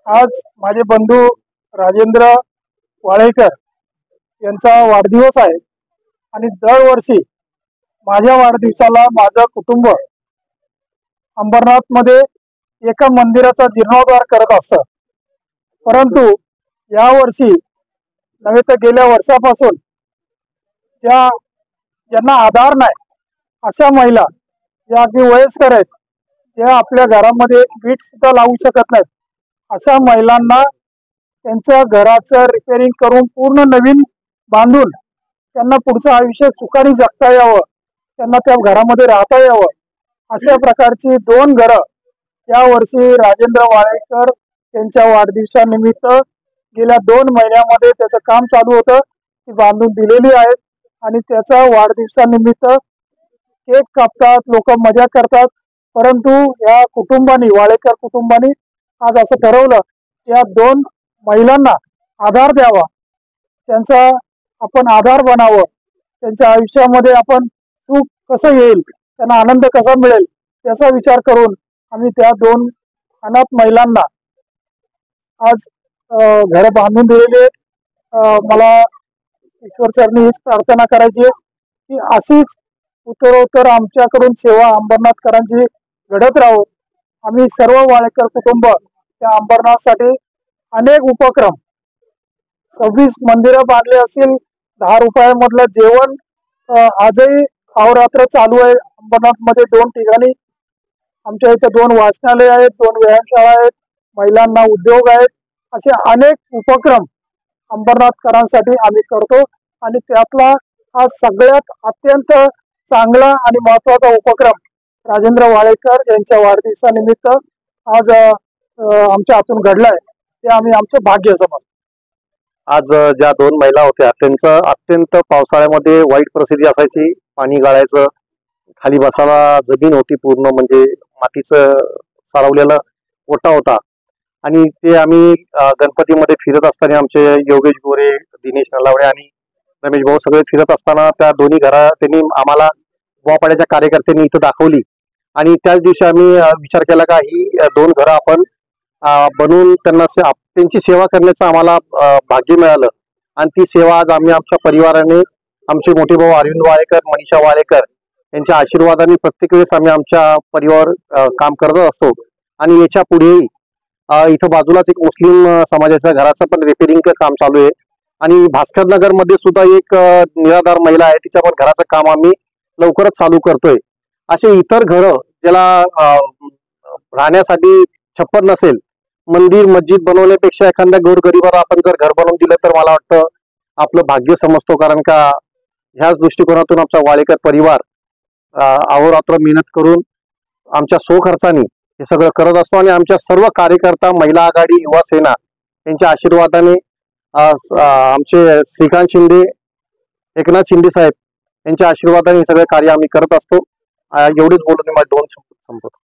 आज माझे बंधू राजेंद्र वाळेकर यांचा वाढदिवस आहे आणि दरवर्षी माझ्या वाढदिवसाला माझं कुटुंब अंबरनाथ मध्ये एका मंदिराचा जीर्णोद्धार करत असतं। परंतु या वर्षी नव्हे तर गेल्या वर्षापासून ज्यांना आधार नाही अशा महिला ज्या अगदी वयस्कर आहेत, त्या आपल्या घरामध्ये वीट सुद्धा लावू शकत नाहीत, अशा महिलांना त्यांच्या घराचं रिपेअरिंग करून पूर्ण नवीन बांधून त्यांना पुढचं आयुष्य सुखाने जगता यावं, त्यांना त्या घरामध्ये राहता यावं, अशा प्रकारची 2 घरं या वर्षी राजेंद्र वाळेकर यांच्या वाढदिवसानिमित्त गेल्या 2 महिन्यामध्ये त्याचं काम चालू होतं, ती बांधून दिलेली आहेत आणि त्याचा वाढदिवसानिमित्त केक कापतात, लोक मजा करतात। परंतु या कुटुंबानी, वाळेकर कुटुंबानी आज असं ठरवलं की या 2 महिलांना आधार द्यावा, त्यांचा आपण आधार बनावं, त्यांच्या आयुष्यामध्ये आपण सुख कसं येईल, त्यांना आनंद कसा मिळेल याचा विचार करून आम्ही त्या 2 अनाथ महिलांना आज घर बांधून दिलेली आहेत। मला ईश्वर चरणी हीच प्रार्थना करायची आहे की अशीच उत्तरोत्तर आमच्याकडून सेवा अंबरनाथकरांची घडत राहो। आम्ही सर्व वाळेकर कुटुंब त्या अंबरनाथसाठी अनेक उपक्रम, 26 मंदिरं बांधले असतील, 10 रुपयामधलं जेवण आजही अहोरात्र चालू आहे। अंबरनाथ मध्ये 2 ठिकाणी आमच्या इथे 2 वाचनालय आहेत, 2 व्यायामशाळा आहेत, महिलांना उद्योग आहेत, असे अनेक उपक्रम अंबरनाथकरांसाठी आम्ही करतो आणि त्यातला हा सगळ्यात अत्यंत चांगला आणि महत्त्वाचा उपक्रम राजेंद्र वाळेकर यांच्या वाढदिवसानिमित्त आज आमच्या हातून घडलाय, ते आम्ही आमचं भाग्य समजतो। आज ज्या 2 महिला होत्या त्यांचं अत्यंत पावसाळ्यामध्ये वाईट परिस्थिती असायची, पाणी गाळायचं, खाली बसायला जमीन होती, पूर्ण म्हणजे मातीचं सारवलेला ओटा होता आणि ते आम्ही गणपतीमध्ये फिरत असताना आमचे योगेश गोरे, दिनेश नलावडे आणि रमेश भाऊ सगळे फिरत असताना त्या दोन्ही घरा त्यांनी आम्हाला बुवापाड्याच्या कार्यकर्त्यांनी इथं दाखवली आणि त्याच दिवशी आम्ही विचार केला का ही 2 घरं आपण बनवून त्यांची सेवा करण्याचं आम्हाला भाग्य मिळालं आणि ती सेवा आज आम्ही आमच्या परिवाराने, आमचे मोठे भाऊ अरविंद वाळेकर, मनीषा वाळेकर यांच्या आशीर्वादाने प्रत्येक वेळेस आम्ही आमच्या परिवार काम करत असतो आणि याच्या पुढेही इथं बाजूलाच एक मुस्लिम समाजाच्या घराचं पण रिपेअरिंग काम चालू आहे आणि भास्कर नगर मध्ये सुद्धा एक निराधार महिला आहे, तिच्या पण घराचं काम आम्ही लवकरच चालू करतोय। असे इतर घरं ज्याला राहण्यासाठी छप्पर नसेल, मंदिर मस्जिद बनवण्यापेक्षा एखाद्या गोरगरिबाला आपण जर घर बनवून दिलं तर मला वाटतं आपलं भाग्य समजतो, कारण का ह्याच दृष्टिकोनातून आमचा वाळेकर परिवार अहोरात्र मेहनत करून आमच्या स्वखर्चाने हे सगळं करत असतो आणि आमच्या सर्व कार्यकर्ता, महिला आघाडी, युवा सेना यांच्या आशीर्वादाने आमचे श्रीकांत शिंदे, एकनाथ शिंदे साहेब यांच्या आशीर्वादाने हे सगळे कार्य आम्ही करत असतो। एवढेच बोलून मी माझे 2 संपवतो।